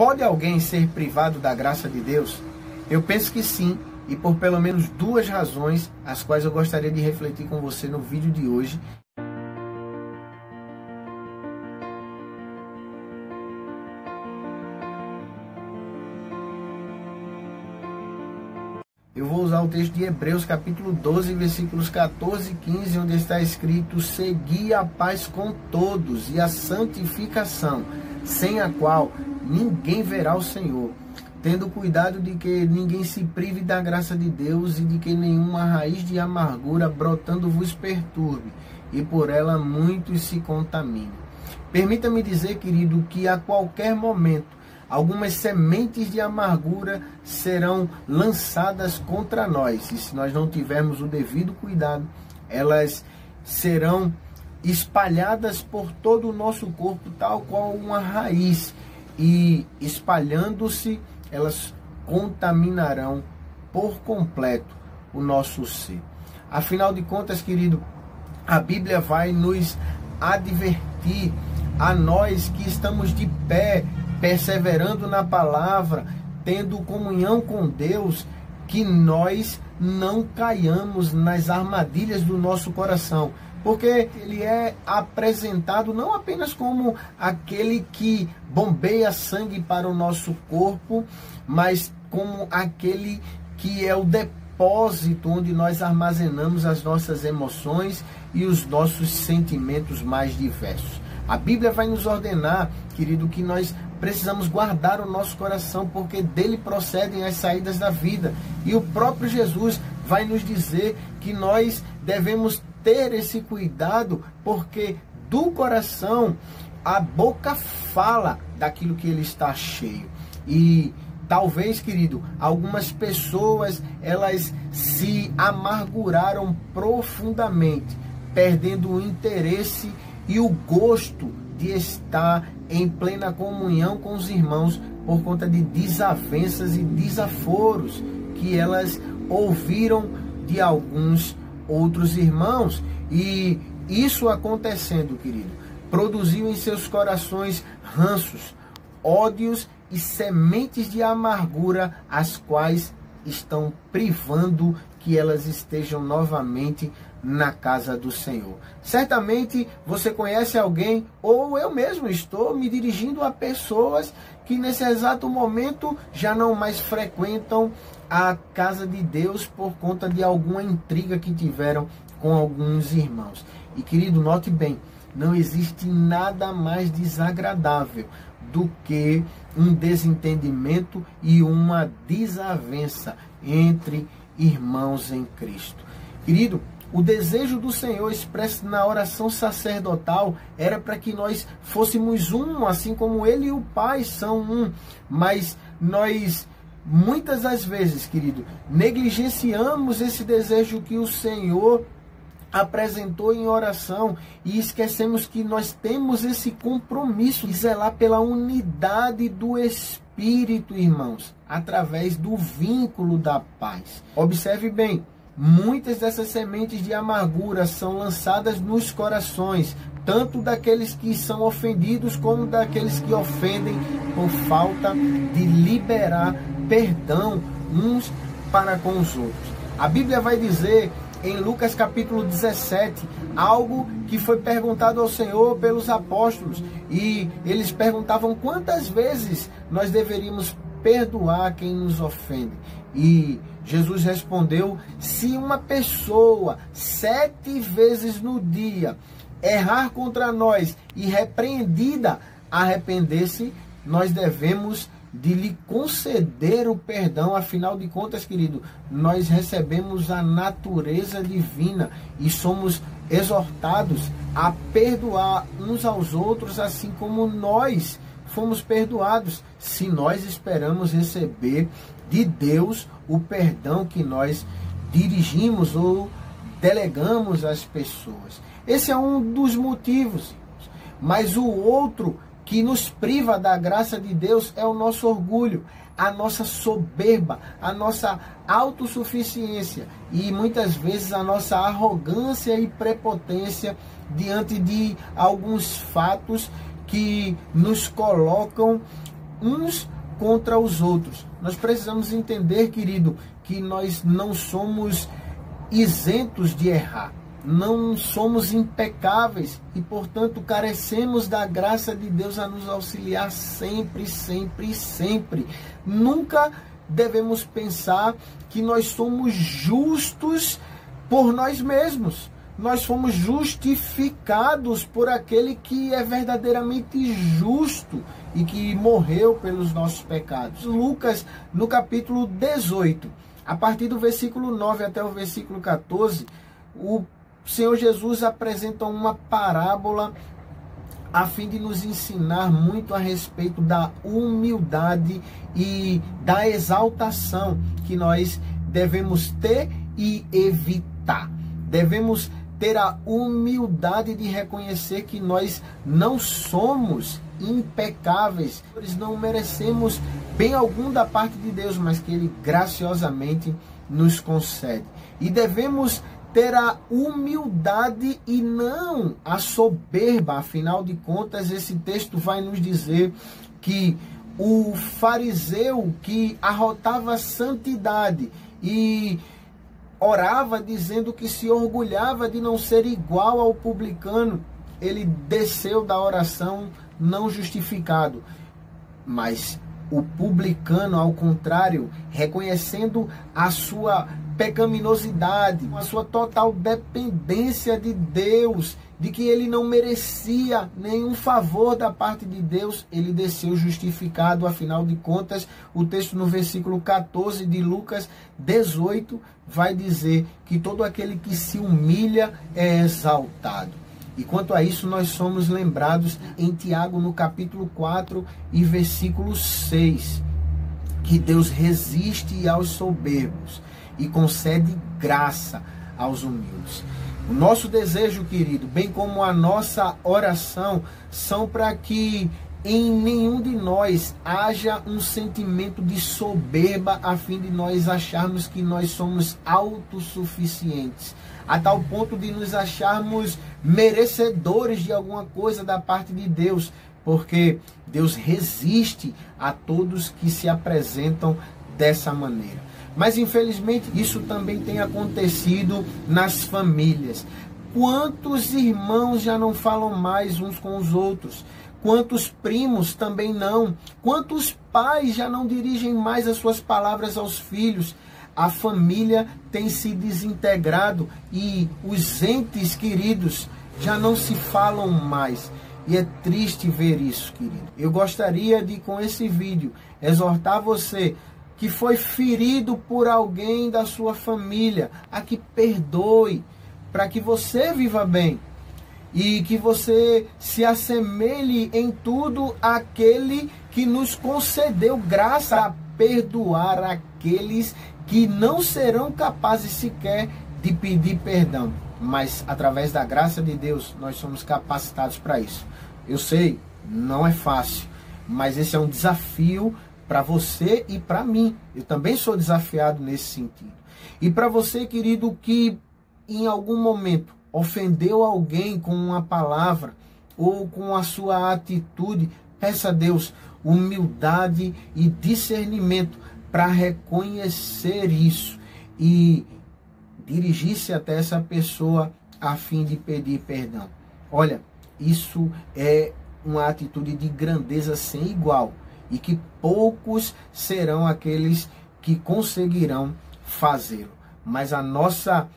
Pode alguém ser privado da graça de Deus? Eu penso que sim, e por pelo menos duas razões, as quais eu gostaria de refletir com você no vídeo de hoje. Eu vou usar o texto de Hebreus, capítulo 12, versículos 14 e 15, onde está escrito: segui a paz com todos e a santificação, sem a qual ninguém verá o Senhor, tendo cuidado de que ninguém se prive da graça de Deus e de que nenhuma raiz de amargura brotando vos perturbe, e por ela muitos se contaminem. Permita-me dizer, querido, que a qualquer momento algumas sementes de amargura serão lançadas contra nós. E se nós não tivermos o devido cuidado, elas serão espalhadas por todo o nosso corpo, tal qual uma raiz. E espalhando-se, elas contaminarão por completo o nosso ser. Afinal de contas, querido, a Bíblia vai nos advertir a nós que estamos de pé, perseverando na palavra, tendo comunhão com Deus, que nós não caiamos nas armadilhas do nosso coração, porque ele é apresentado não apenas como aquele que bombeia sangue para o nosso corpo, mas como aquele que é o depósito onde nós armazenamos as nossas emoções e os nossos sentimentos mais diversos. A Bíblia vai nos ordenar, querido, que nós precisamos guardar o nosso coração, porque dele procedem as saídas da vida. E o próprio Jesus vai nos dizer que nós devemos ter esse cuidado, porque do coração a boca fala daquilo que ele está cheio. E talvez, querido, algumas pessoas, elas se amarguraram profundamente, perdendo o interesse e o gosto de estar em plena comunhão com os irmãos por conta de desavenças e desaforos que elas ouviram de alguns outros irmãos. E isso acontecendo, querido, produziu em seus corações ranços, ódios e sementes de amargura, as quais estão privando que elas estejam novamente na casa do Senhor. Certamente você conhece alguém, ou eu mesmo estou me dirigindo a pessoas que nesse exato momento já não mais frequentam a casa de Deus por conta de alguma intriga que tiveram com alguns irmãos. E, querido, note bem, não existe nada mais desagradável do que um desentendimento e uma desavença entre irmãos em Cristo. Querido, o desejo do Senhor expresso na oração sacerdotal era para que nós fôssemos um, assim como Ele e o Pai são um. Mas nós, muitas das vezes, querido, negligenciamos esse desejo que o Senhor apresentou em oração e esquecemos que nós temos esse compromisso de zelar pela unidade do Espírito, irmãos, através do vínculo da paz. Observe bem, muitas dessas sementes de amargura são lançadas nos corações, tanto daqueles que são ofendidos como daqueles que ofendem, por falta de liberar perdão uns para com os outros. A Bíblia vai dizer em Lucas capítulo 17, algo que foi perguntado ao Senhor pelos apóstolos, e eles perguntavam quantas vezes nós deveríamos perdoar quem nos ofende. E Jesus respondeu: se uma pessoa 7 vezes no dia errar contra nós e repreendida arrepender-se, nós devemos de lhe conceder o perdão. Afinal de contas, querido, nós recebemos a natureza divina e somos exortados a perdoar uns aos outros, assim como nós fomos perdoados, se nós esperamos receber de Deus o perdão que nós dirigimos ou delegamos às pessoas. Esse é um dos motivos, mas o outro que nos priva da graça de Deus é o nosso orgulho, a nossa soberba, a nossa autossuficiência e muitas vezes a nossa arrogância e prepotência diante de alguns fatos que nos colocam uns contra os outros. Nós precisamos entender, querido, que nós não somos isentos de errar. Não somos impecáveis e, portanto, carecemos da graça de Deus a nos auxiliar sempre, sempre, sempre. Nunca devemos pensar que nós somos justos por nós mesmos. Nós fomos justificados por aquele que é verdadeiramente justo e que morreu pelos nossos pecados. Lucas, no capítulo 18, a partir do versículo 9 até o versículo 14, o Senhor Jesus apresenta uma parábola a fim de nos ensinar muito a respeito da humildade e da exaltação que nós devemos ter e evitar. Devemos ter a humildade de reconhecer que nós não somos impecáveis, nós não merecemos bem algum da parte de Deus, mas que Ele graciosamente nos concede. E devemos ter a humildade e não a soberba. Afinal de contas, esse texto vai nos dizer que o fariseu que arrotava santidade e orava dizendo que se orgulhava de não ser igual ao publicano, ele desceu da oração não justificado. Mas o publicano, ao contrário, reconhecendo a sua pecaminosidade, a sua total dependência de Deus, de que ele não merecia nenhum favor da parte de Deus, ele desceu justificado. Afinal de contas, o texto no versículo 14 de Lucas 18 vai dizer que todo aquele que se humilha é exaltado. E quanto a isso, nós somos lembrados em Tiago, no capítulo 4 e versículo 6, que Deus resiste aos soberbos e concede graça aos humildes. O nosso desejo, querido, bem como a nossa oração, são para que em nenhum de nós haja um sentimento de soberba a fim de nós acharmos que nós somos autossuficientes, a tal ponto de nos acharmos merecedores de alguma coisa da parte de Deus, porque Deus resiste a todos que se apresentam dessa maneira. Mas infelizmente isso também tem acontecido nas famílias. Quantos irmãos já não falam mais uns com os outros? Quantos primos também não? Quantos pais já não dirigem mais as suas palavras aos filhos? A família tem se desintegrado e os entes queridos já não se falam mais. E é triste ver isso, querido. Eu gostaria de, com esse vídeo, exortar você que foi ferido por alguém da sua família, a que perdoe, para que você viva bem e que você se assemelhe em tudo àquele que nos concedeu graça a perdoar aqueles que não serão capazes sequer de pedir perdão. Mas através da graça de Deus nós somos capacitados para isso. Eu sei, não é fácil, mas esse é um desafio para você e para mim. Eu também sou desafiado nesse sentido. E para você, querido, que em algum momento ofendeu alguém com uma palavra ou com a sua atitude, peça a Deus humildade e discernimento para reconhecer isso e dirigir-se até essa pessoa a fim de pedir perdão. Olha, isso é uma atitude de grandeza sem igual e que poucos serão aqueles que conseguirão fazê-lo. Mas a nossa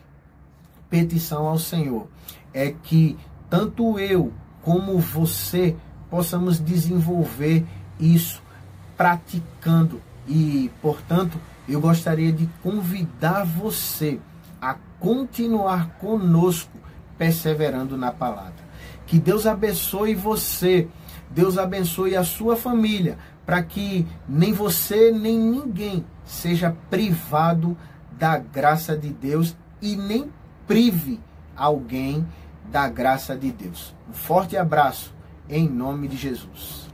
petição ao Senhor é que tanto eu como você possamos desenvolver isso praticando. E, portanto, eu gostaria de convidar você a continuar conosco, perseverando na palavra. Que Deus abençoe você, Deus abençoe a sua família, para que nem você, nem ninguém seja privado da graça de Deus e nem prive alguém da graça de Deus. Um forte abraço, em nome de Jesus.